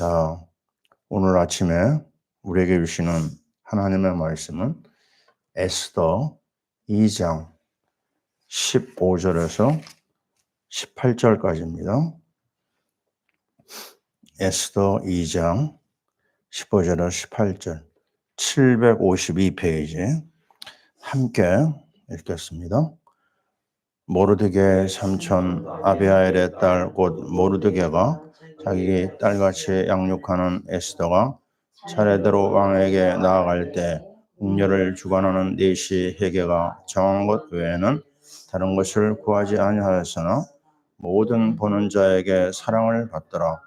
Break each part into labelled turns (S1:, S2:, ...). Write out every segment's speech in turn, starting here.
S1: 자, 오늘 아침에 우리에게 주시는 하나님의 말씀은 에스더 2장 15절에서 18절까지입니다. 에스더 2장 15절에서 18절 752페이지 함께 읽겠습니다. 모르드게 삼촌 아비하일의 딸 곧 모르드게가 자기 딸같이 양육하는 에스더가 차례대로 왕에게 나아갈 때 궁녀를 주관하는 네시 헤게가 정한 것 외에는 다른 것을 구하지 아니하였으나 모든 보는 자에게 사랑을 받더라.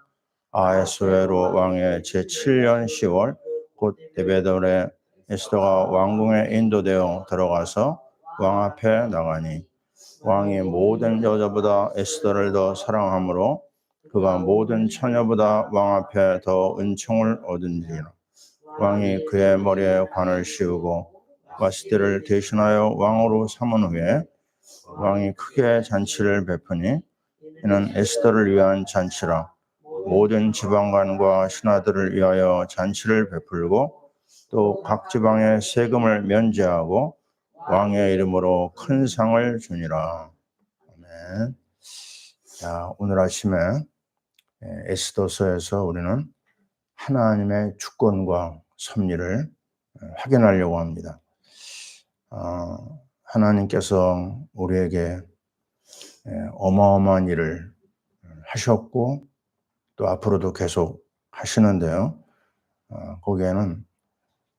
S1: 아하수에로 왕의 제7년 10월 곧 데베돌에 에스더가 왕궁에 인도되어 들어가서 왕 앞에 나가니 왕이 모든 여자보다 에스더를 더 사랑하므로 그가 모든 처녀보다 왕 앞에 더 은총을 얻은지라. 왕이 그의 머리에 관을 씌우고 와스티를 대신하여 왕으로 삼은 후에 왕이 크게 잔치를 베푸니 이는 에스더를 위한 잔치라. 모든 지방관과 신하들을 위하여 잔치를 베풀고 또 각 지방의 세금을 면제하고 왕의 이름으로 큰 상을 주니라. 아멘. 자, 오늘 아침에 에스더서에서 우리는 하나님의 주권과 섭리를 확인하려고 합니다. 하나님께서 우리에게 어마어마한 일을 하셨고 또 앞으로도 계속 하시는데요. 거기에는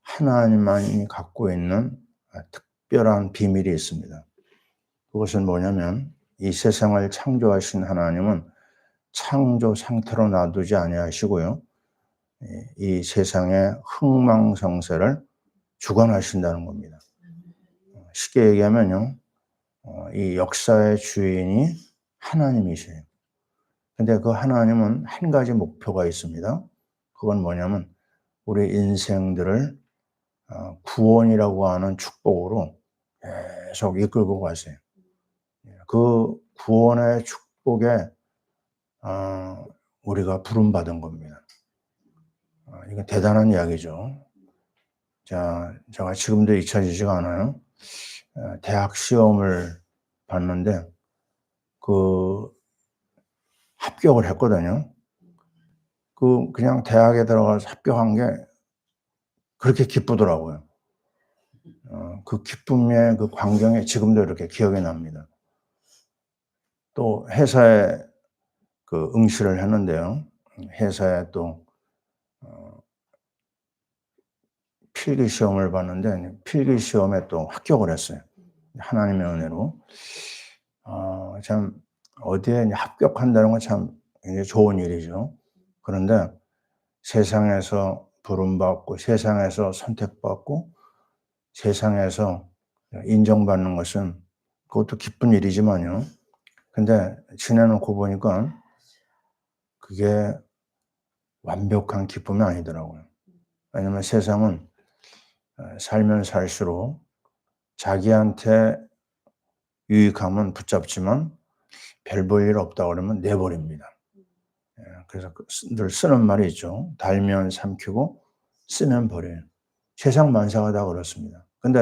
S1: 하나님만이 갖고 있는 특별한 비밀이 있습니다. 그것은 뭐냐면 이 세상을 창조하신 하나님은 창조 상태로 놔두지 아니하시고요. 이 세상의 흥망성쇠를 주관하신다는 겁니다. 쉽게 얘기하면요. 이 역사의 주인이 하나님이세요. 근데 그 하나님은 한 가지 목표가 있습니다. 그건 뭐냐면 우리 인생들을 구원이라고 하는 축복으로 계속 이끌고 가세요. 그 구원의 축복에 우리가 부름받은 겁니다. 이거 대단한 이야기죠. 자, 제가 지금도 잊혀지지가 않아요. 대학 시험을 봤는데 합격을 했거든요. 그냥 대학에 들어가서 합격한 게 그렇게 기쁘더라고요. 그 기쁨의 그 광경이 지금도 이렇게 기억이 납니다. 또 회사에 응시를 했는데요. 회사에 또 필기 시험을 봤는데 필기 시험에 또 합격을 했어요. 하나님의 은혜로. 참 어디에 합격한다는 건 참 굉장히 좋은 일이죠. 그런데 세상에서 부름받고 세상에서 선택받고 세상에서 인정받는 것은 그것도 기쁜 일이지만요. 근데 지내놓고 보니까 그게 완벽한 기쁨이 아니더라고요. 왜냐면 세상은 살면 살수록 자기한테 유익하면 붙잡지만 별 볼 일 없다 그러면 내버립니다. 그래서 늘 쓰는 말이 있죠. 달면 삼키고 쓰면 버려요. 세상 만사가 다 그렇습니다. 근데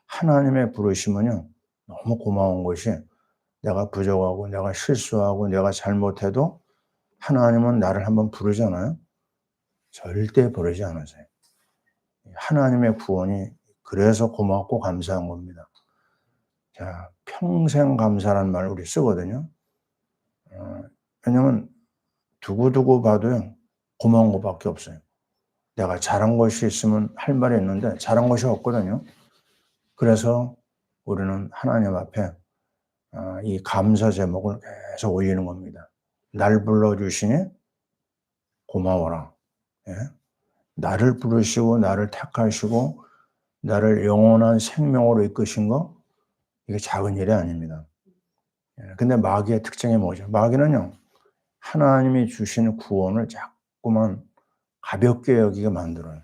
S1: 하나님의 부르심은요, 너무 고마운 것이 내가 부족하고 내가 실수하고 내가 잘못해도 하나님은 나를 한번 부르잖아요. 절대 버리지 않으세요. 하나님의 구원이 그래서 고맙고 감사한 겁니다. 자, 평생 감사라는 말을 우리 쓰거든요. 왜냐면 두고두고 봐도요, 고마운 것밖에 없어요. 내가 잘한 것이 있으면 할 말이 있는데 잘한 것이 없거든요. 그래서 우리는 하나님 앞에 이 감사 제목을 계속 올리는 겁니다. 날 불러주시니 고마워라. 예? 나를 부르시고 나를 택하시고 나를 영원한 생명으로 이끄신 거, 이게 작은 일이 아닙니다. 근데 마귀의 특징이 뭐죠? 마귀는요, 하나님이 주신 구원을 자꾸만 가볍게 여기게 만들어요.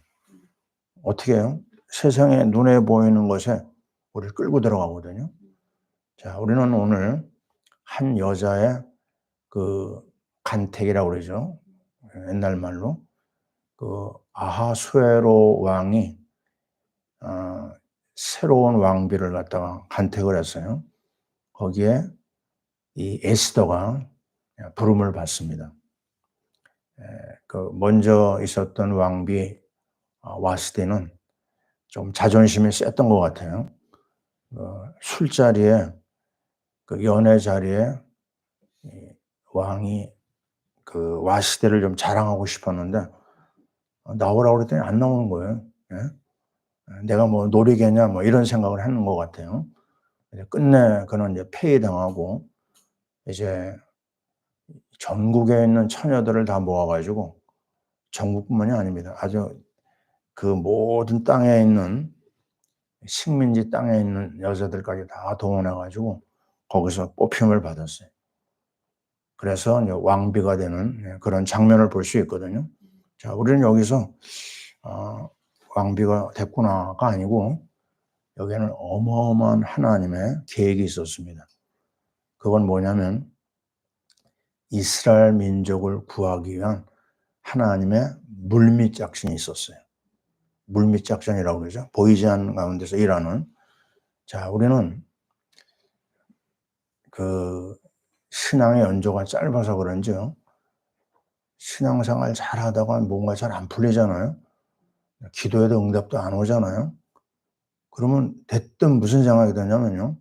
S1: 어떻게 해요? 세상에 눈에 보이는 것에 우리를 끌고 들어가거든요. 자, 우리는 오늘 한 여자의 간택이라고 그러죠. 옛날 말로 그 아하수에로 왕이 새로운 왕비를 갖다가 간택을 했어요. 거기에 이 에스더가 부름을 받습니다. 그 먼저 있었던 왕비 와스디는 좀 자존심이 셌던 것 같아요. 술자리에 그 연회 자리에 이 왕이 그 와스디를 좀 자랑하고 싶었는데 나오라고 그랬더니 안 나오는 거예요. 예? 내가 뭐 노리겠냐 뭐 이런 생각을 하는 것 같아요. 끝내 그는 이제 폐위당하고 이제 전국에 있는 처녀들을 다 모아가지고 전국뿐만이 아닙니다. 아주 그 모든 땅에 있는 식민지 땅에 있는 여자들까지 다 동원해가지고 거기서 뽑힘을 받았어요. 그래서 이제 왕비가 되는 그런 장면을 볼 수 있거든요. 자, 우리는 여기서 왕비가 됐구나가 아니고 여기에는 어마어마한 하나님의 계획이 있었습니다. 그건 뭐냐면 이스라엘 민족을 구하기 위한 하나님의 물밑 작전이 있었어요. 물밑 작전이라고 그러죠. 보이지 않는 가운데서 일하는. 자, 우리는 그 신앙의 연조가 짧아서 그런지요. 신앙생활 잘 하다가 뭔가 잘 안 풀리잖아요. 기도해도 응답도 안 오잖아요. 그러면 대뜸 무슨 생각이 드냐면요.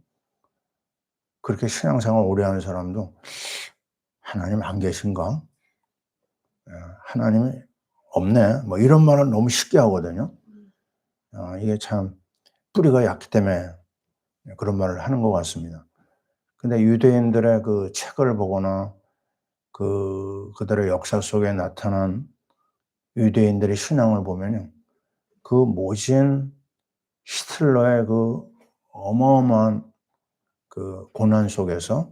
S1: 그렇게 신앙생활 오래 하는 사람도 하나님 안 계신가? 하나님이 없네. 뭐 이런 말을 너무 쉽게 하거든요. 이게 참 뿌리가 약기 때문에 그런 말을 하는 것 같습니다. 근데 유대인들의 그 책을 보거나 그들의 역사 속에 나타난 유대인들의 신앙을 보면요. 그 모진 히틀러의 그 어마어마한 그 고난 속에서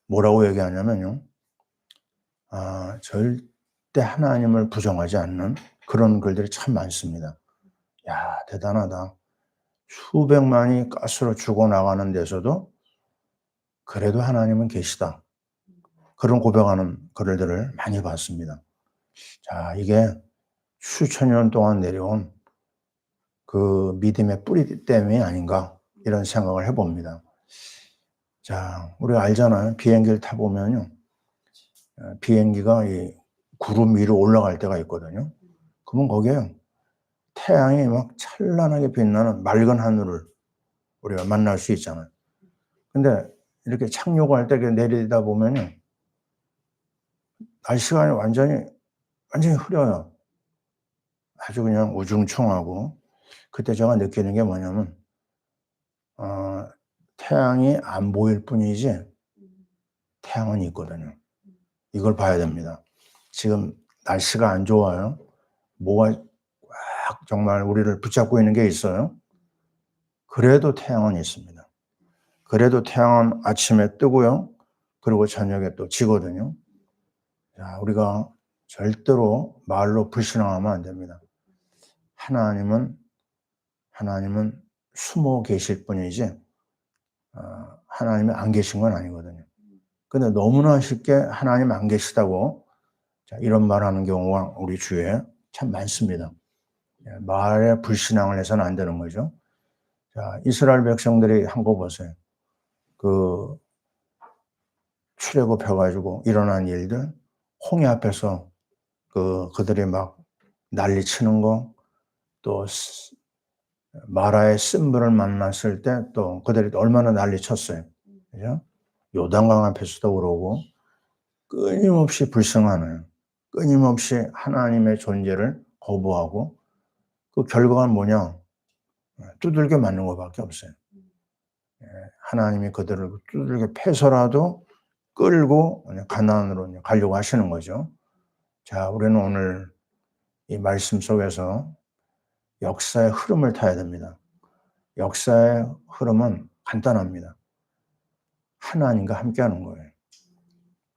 S1: 뭐라고 얘기하냐면요. 절대 하나님을 부정하지 않는 그런 글들이 참 많습니다. 야, 대단하다. 수백만이 가스로 죽어나가는 데서도 그래도 하나님은 계시다. 그런 고백하는 글들을 많이 봤습니다. 자, 이게 수천 년 동안 내려온 그 믿음의 뿌리 때문이 아닌가 이런 생각을 해봅니다. 자, 우리가 알잖아요. 비행기를 타보면요. 비행기가 이 구름 위로 올라갈 때가 있거든요. 그러면 거기에 태양이 막 찬란하게 빛나는 맑은 하늘을 우리가 만날 수 있잖아요. 근데 이렇게 착륙할 때 내리다 보면요. 날씨가 완전히 흐려요. 아주 그냥 우중충하고. 그때 제가 느끼는 게 뭐냐면, 태양이 안 보일 뿐이지 태양은 있거든요. 이걸 봐야 됩니다. 지금 날씨가 안 좋아요. 뭐가 꽉 정말 우리를 붙잡고 있는 게 있어요. 그래도 태양은 있습니다. 그래도 태양은 아침에 뜨고요. 그리고 저녁에 또 지거든요. 자, 우리가 절대로 말로 불신앙하면 안 됩니다. 하나님은 숨어 계실 뿐이지 하나님이 안 계신 건 아니거든요. 근데 너무나 쉽게 하나님 안 계시다고 이런 말하는 경우가 우리 주위에 참 많습니다. 말에 불신앙을 해서는 안 되는 거죠. 자, 이스라엘 백성들이 한 거 보세요. 그 출애굽해가지고 일어난 일들, 홍해 앞에서 그들이 막 난리 치는 거, 또 마라의 쓴물을 만났을 때 또 그들이 얼마나 난리 쳤어요. 그죠? 요단강 앞에서도 그러고 끊임없이 불평하는, 끊임없이 하나님의 존재를 거부하고 그 결과가 뭐냐? 두들겨 맞는 것밖에 없어요. 하나님이 그들을 두들겨 패서라도 끌고 가나안으로 가려고 하시는 거죠. 자, 우리는 오늘 이 말씀 속에서 역사의 흐름을 타야 됩니다. 역사의 흐름은 간단합니다. 하나님과 함께하는 거예요.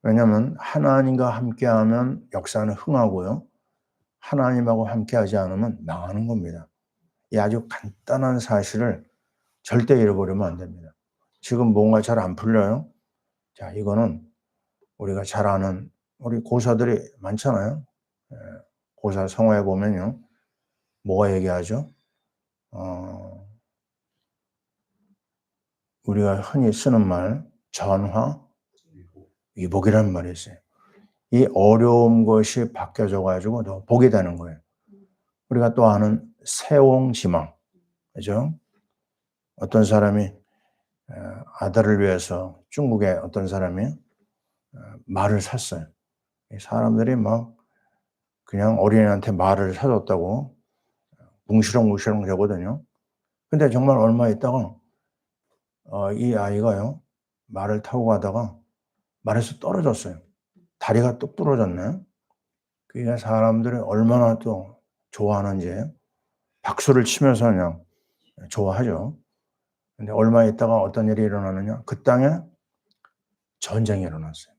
S1: 왜냐하면 하나님과 함께하면 역사는 흥하고요. 하나님하고 함께하지 않으면 망하는 겁니다. 이 아주 간단한 사실을 절대 잃어버리면 안 됩니다. 지금 뭔가 잘 안 풀려요? 자, 이거는 우리가 잘 아는 우리 고사들이 많잖아요. 고사 성어에 보면요. 뭐가 얘기하죠? 우리가 흔히 쓰는 말, 전화, 위복이라는 말이 있어요. 이 어려운 것이 바뀌어져 가지고 더 복이 되는 거예요. 우리가 또 아는 세옹지망, 그죠? 어떤 사람이 아들을 위해서 중국의 어떤 사람이 말을 샀어요. 사람들이 막 그냥 어린애한테 말을 사줬다고 뭉시렁뭉시렁 되거든요. 근데 정말 얼마 있다가 이 아이가요, 말을 타고 가다가 말에서 떨어졌어요. 다리가 뚝 부러졌네. 그게 사람들이 얼마나 또 좋아하는지 박수를 치면서 그냥 좋아하죠. 근데 얼마 있다가 어떤 일이 일어나느냐? 그 땅에 전쟁이 일어났어요.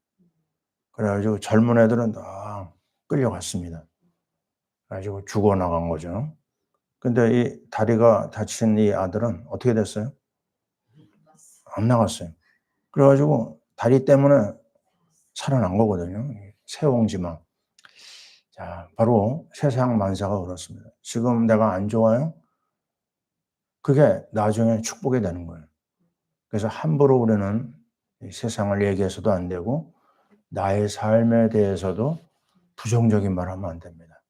S1: 그래 가지고 젊은 애들은 다 끌려갔습니다. 그래 가지고 죽어나간 거죠. 근데 이 다리가 다친 이 아들은 어떻게 됐어요? 안 나갔어요. 그래 가지고 다리 때문에 살아난 거거든요. 세옹지망. 자, 바로 세상 만사가 그렇습니다. 지금 내가 안 좋아요? 그게 나중에 축복이 되는 거예요. 그래서 함부로 우리는 이 세상을 얘기해서도 안 되고 나의 삶에 대해서도 부정적인 말 하면 안 됩니다.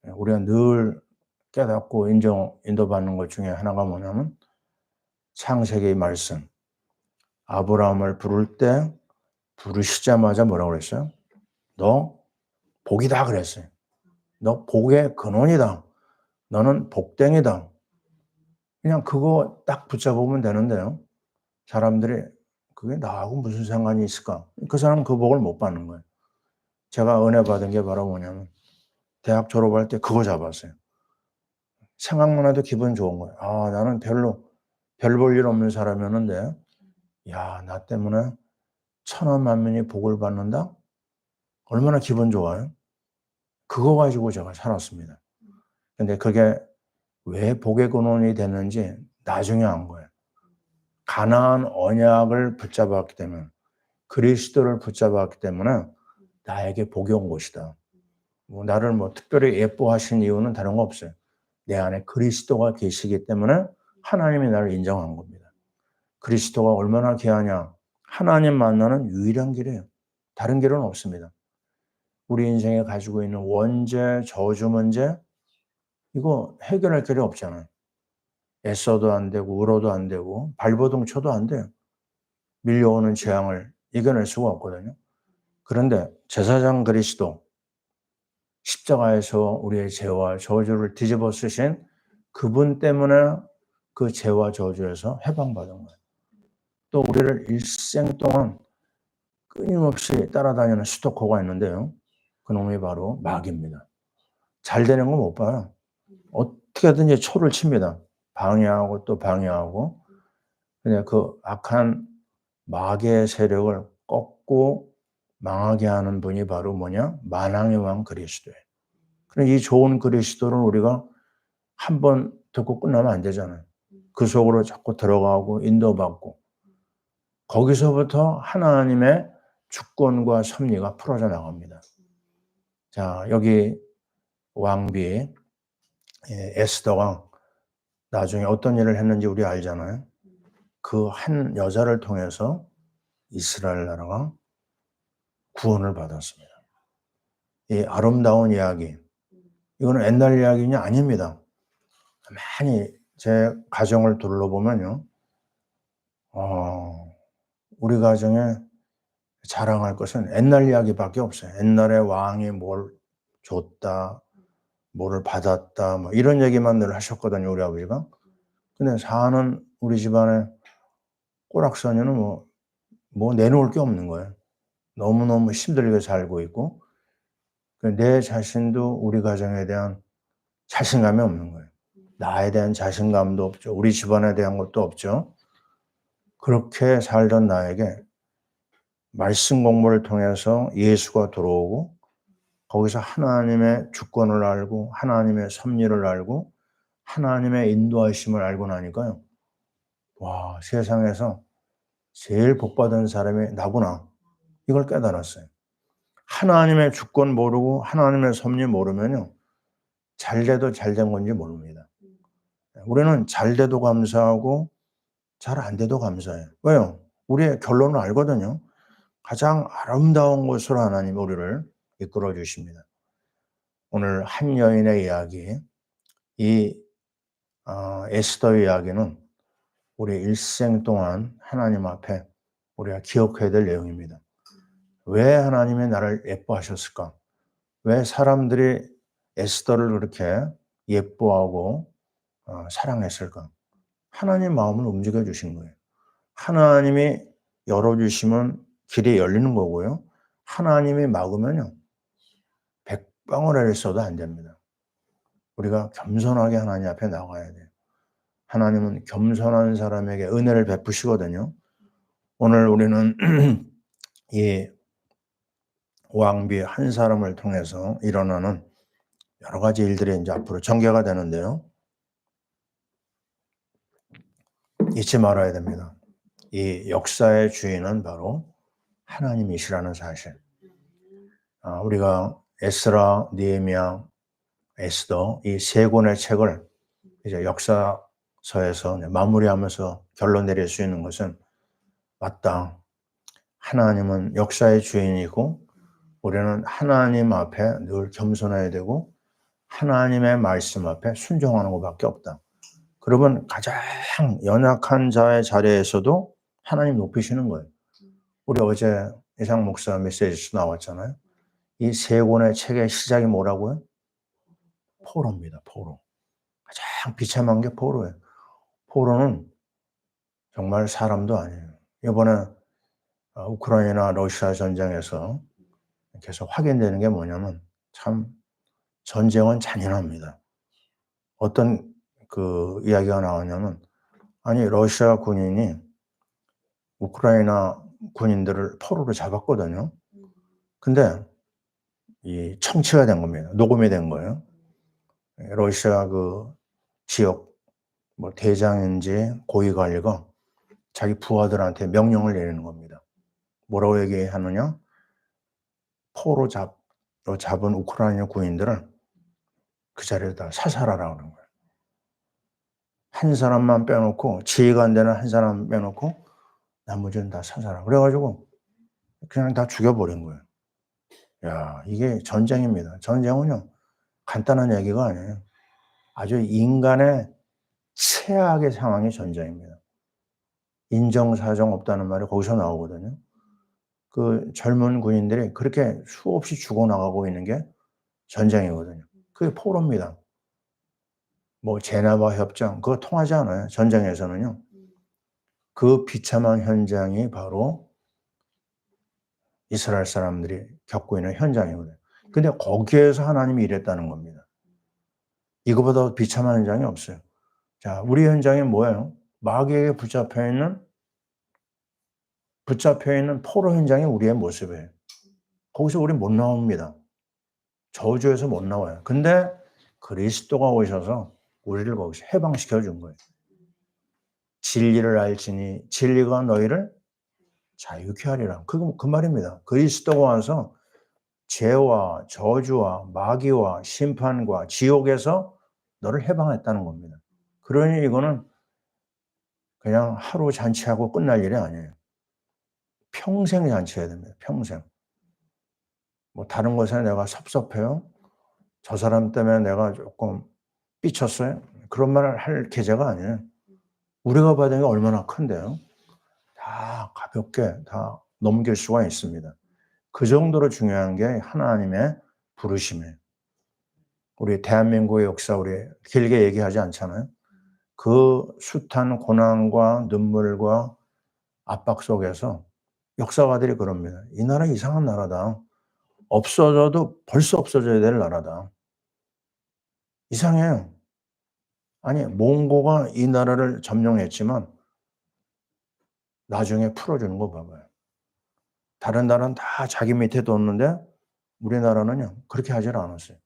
S1: 우리가 늘 깨닫고 인도받는 것 중에 하나가 뭐냐면 창세기 말씀. 아브라함을 부를 때 부르시자마자 뭐라고 그랬어요? 너 복이다 그랬어요. 너 복의 근원이다. 너는 복댕이다. 그냥 그거 딱 붙잡으면 되는데요. 사람들이 그게 나하고 무슨 상관이 있을까? 그 사람은 그 복을 못 받는 거예요. 제가 은혜 받은 게 바로 뭐냐면 대학 졸업할 때 그거 잡았어요. 생각만 해도 기분 좋은 거예요. 아, 나는 별로 별 볼 일 없는 사람이었는데 야, 나 때문에 천하 만민이 복을 받는다? 얼마나 기분 좋아요? 그거 가지고 제가 살았습니다. 근데 그게 왜 복의 근원이 됐는지 나중에 안 거예요. 가나안 언약을 붙잡았기 때문에 그리스도를 붙잡았기 때문에 나에게 복이 온 것이다. 나를 특별히 예뻐하신 이유는 다른 거 없어요. 내 안에 그리스도가 계시기 때문에 하나님이 나를 인정한 겁니다. 그리스도가 얼마나 귀하냐. 하나님 만나는 유일한 길이에요. 다른 길은 없습니다. 우리 인생에 가지고 있는 원죄, 저주 문제 이거 해결할 길이 없잖아요. 애써도 안 되고 울어도 안 되고 발버둥 쳐도 안 돼요. 밀려오는 재앙을 이겨낼 수가 없거든요. 그런데 제사장 그리스도 십자가에서 우리의 죄와 저주를 뒤집어 쓰신 그분 때문에 그 죄와 저주에서 해방받은 거예요. 또 우리를 일생 동안 끊임없이 따라다니는 스토커가 있는데요. 그놈이 바로 마귀입니다. 잘 되는 거 못 봐요. 어떻게든지 초를 칩니다. 방해하고 또 방해하고. 그냥 그 악한 마귀의 세력을 꺾고 망하게 하는 분이 바로 뭐냐? 만왕의 왕 그리스도예요. 그럼 이 좋은 그리스도를 우리가 한 번 듣고 끝나면 안 되잖아요. 그 속으로 자꾸 들어가고 인도받고 거기서부터 하나님의 주권과 섭리가 풀어져 나갑니다. 자, 여기 왕비 에스더가 나중에 어떤 일을 했는지 우리 알잖아요. 그 한 여자를 통해서 이스라엘 나라가 구원을 받았습니다. 이 아름다운 이야기, 이거는 옛날 이야기냐? 아닙니다. 많이 제 가정을 둘러보면요. 우리 가정에 자랑할 것은 옛날 이야기밖에 없어요. 옛날에 왕이 뭘 줬다, 뭐를 받았다, 뭐 이런 얘기만 늘 하셨거든요, 우리 아버지가. 근데 사는 우리 집안에 꼬락서니는 뭐 내놓을 게 없는 거예요. 너무너무 힘들게 살고 있고, 내 자신도 우리 가정에 대한 자신감이 없는 거예요. 나에 대한 자신감도 없죠. 우리 집안에 대한 것도 없죠. 그렇게 살던 나에게 말씀 공부를 통해서 예수가 들어오고 거기서 하나님의 주권을 알고 하나님의 섭리를 알고 하나님의 인도하심을 알고 나니까요. 와, 세상에서 제일 복받은 사람이 나구나. 이걸 깨달았어요. 하나님의 주권 모르고 하나님의 섭리 모르면요, 잘 돼도 잘 된 건지 모릅니다. 우리는 잘 돼도 감사하고 잘 안 돼도 감사해요. 왜요? 우리의 결론을 알거든요. 가장 아름다운 곳으로 하나님이 우리를 이끌어 주십니다. 오늘 한 여인의 이야기, 이 에스더의 이야기는 우리 일생 동안 하나님 앞에 우리가 기억해야 될 내용입니다. 왜 하나님이 나를 예뻐하셨을까? 왜 사람들이 에스더를 그렇게 예뻐하고 사랑했을까? 하나님 마음을 움직여 주신 거예요. 하나님이 열어주시면 길이 열리는 거고요. 하나님이 막으면요, 백방을 써도 안 됩니다. 우리가 겸손하게 하나님 앞에 나가야 돼요. 하나님은 겸손한 사람에게 은혜를 베푸시거든요. 오늘 우리는 이 왕비 한 사람을 통해서 일어나는 여러 가지 일들이 이제 앞으로 전개가 되는데요. 잊지 말아야 됩니다. 이 역사의 주인은 바로 하나님이시라는 사실. 우리가 에스라, 느헤미야, 에스더 이 세 권의 책을 이제 역사서에서 마무리하면서 결론 내릴 수 있는 것은, 맞다, 하나님은 역사의 주인이고 우리는 하나님 앞에 늘 겸손해야 되고 하나님의 말씀 앞에 순종하는 것밖에 없다. 그러면 가장 연약한 자의 자리에서도 하나님 높이시는 거예요. 우리 어제 이상 목사 메시지에서 나왔잖아요. 이 세 권의 책의 시작이 뭐라고요? 포로입니다. 포로. 가장 비참한 게 포로예요. 포로는 정말 사람도 아니에요. 이번에 우크라이나 러시아 전쟁에서 계속 확인되는 게 뭐냐면, 참 전쟁은 잔인합니다. 어떤 그 이야기가 나왔냐면, 아니 러시아 군인이 우크라이나 군인들을 포로로 잡았거든요. 근데 이 청취가 된 겁니다. 녹음이 된 거예요. 러시아 그 지역 뭐 대장인지 고위 관리가 자기 부하들한테 명령을 내리는 겁니다. 뭐라고 얘기하느냐? 포로 잡은 우크라이나 군인들을 그 자리에다 사살하라고 하는 거예요. 한 사람만 빼놓고, 지혜가 안 되는 한 사람 빼놓고 나머지는 다 사살하라. 그래가지고 그냥 다 죽여버린 거예요. 야, 이게 전쟁입니다. 전쟁은요, 간단한 얘기가 아니에요. 아주 인간의 최악의 상황이 전쟁입니다. 인정사정 없다는 말이 거기서 나오거든요. 그 젊은 군인들이 그렇게 수없이 죽어나가고 있는 게 전쟁이거든요. 그게 포로입니다. 뭐 제네바 협정 그거 통하지 않아요. 전쟁에서는요. 그 비참한 현장이 바로 이스라엘 사람들이 겪고 있는 현장이거든요. 근데 거기에서 하나님이 일했다는 겁니다. 이거보다 비참한 현장이 없어요. 자, 우리 현장이 뭐예요? 마귀에게 붙잡혀 있는 포로 현장이 우리의 모습이에요. 거기서 우리 못 나옵니다. 저주에서 못 나와요. 근데 그리스도가 오셔서 우리를 거기서 해방시켜 준 거예요. 진리를 알지니 진리가 너희를 자유케 하리라. 그 말입니다. 그리스도가 와서 죄와 저주와 마귀와 심판과 지옥에서 너를 해방했다는 겁니다. 그러니 이거는 그냥 하루 잔치하고 끝날 일이 아니에요. 평생 잔치해야 됩니다. 평생. 뭐 다른 것에 내가 섭섭해요. 저 사람 때문에 내가 조금 삐쳤어요. 그런 말을 할 계제가 아니에요. 우리가 받은 게 얼마나 큰데요. 다 가볍게 다 넘길 수가 있습니다. 그 정도로 중요한 게 하나님의 부르심이에요. 우리 대한민국의 역사 우리 길게 얘기하지 않잖아요. 그 숱한 고난과 눈물과 압박 속에서 역사가들이 그럽니다. 이 나라 이상한 나라다. 없어져도 벌써 없어져야 될 나라다. 이상해요. 아니 몽고가 이 나라를 점령했지만 나중에 풀어주는 거 봐봐요. 다른 나라는 다 자기 밑에 뒀는데 우리나라는요 그렇게 하질 않았어요.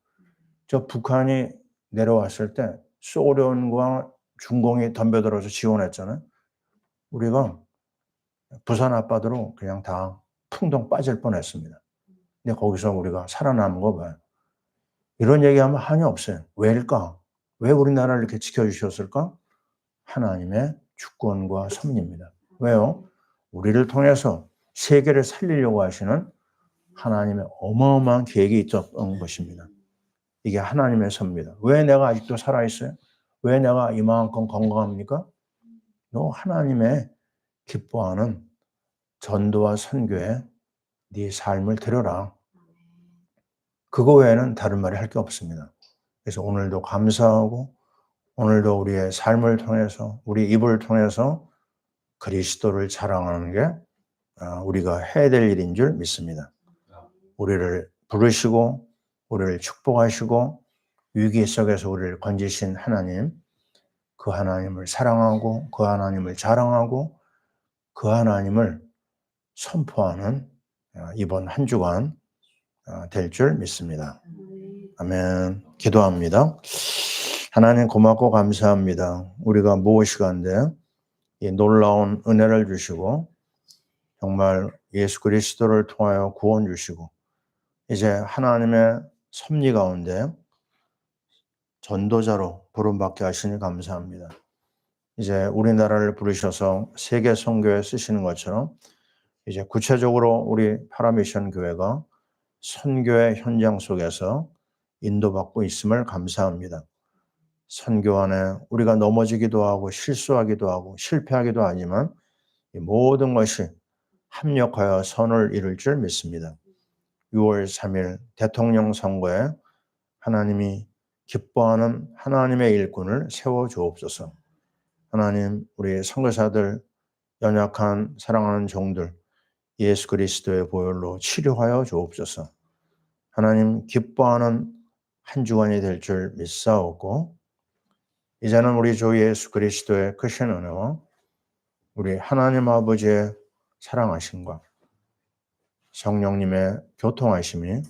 S1: 저 북한이 내려왔을 때 소련과 중공이 덤벼들어서 지원했잖아요. 우리가 부산 앞바다로 그냥 다 풍덩 빠질 뻔했습니다. 근데 거기서 우리가 살아남은 거 봐요. 이런 얘기하면 한이 없어요. 왜일까? 왜 우리나라를 이렇게 지켜주셨을까? 하나님의 주권과 섭리입니다. 왜요? 우리를 통해서 세계를 살리려고 하시는 하나님의 어마어마한 계획이 있었던 것입니다. 이게 하나님의 섭리입니다. 왜 내가 아직도 살아있어요? 왜 내가 이만큼 건강합니까? 너 하나님의 기뻐하는 전도와 선교에 네 삶을 드려라. 그거 외에는 다른 말이 할 게 없습니다. 그래서 오늘도 감사하고 오늘도 우리의 삶을 통해서 우리 입을 통해서 그리스도를 자랑하는 게 우리가 해야 될 일인 줄 믿습니다. 우리를 부르시고 우리를 축복하시고 위기 속에서 우리를 건지신 하나님, 그 하나님을 사랑하고 그 하나님을 자랑하고 그 하나님을 선포하는 이번 한 주간 될 줄 믿습니다. 아멘. 기도합니다. 하나님 고맙고 감사합니다. 우리가 무엇이간데 이 놀라운 은혜를 주시고 정말 예수 그리스도를 통하여 구원 주시고 이제 하나님의 섭리 가운데 전도자로 부름받게 하시니 감사합니다. 이제 우리나라를 부르셔서 세계 선교에 쓰시는 것처럼 이제 구체적으로 우리 파라미션 교회가 선교의 현장 속에서 인도받고 있음을 감사합니다. 선교 안에 우리가 넘어지기도 하고 실수하기도 하고 실패하기도 하지만 이 모든 것이 합력하여 선을 이룰 줄 믿습니다. 6월 3일 대통령 선거에 하나님이 기뻐하는 하나님의 일꾼을 세워 주옵소서. 하나님, 우리 선교사들, 연약한 사랑하는 종들 예수 그리스도의 보혈로 치료하여 주옵소서. 하나님 기뻐하는 한 주간이 될 줄 믿사오고 이제는 우리 주 예수 그리스도의 크신 은혜와 우리 하나님 아버지의 사랑하심과 성령님의 교통하심이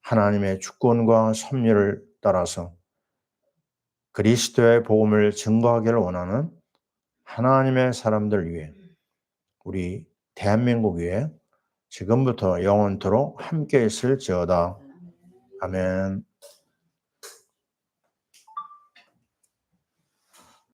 S1: 하나님의 주권과 섭리를 따라서 그리스도의 복음을 증거하기를 원하는 하나님의 사람들 위해 우리 대한민국 위에 지금부터 영원토록 함께 있을지어다. 아멘.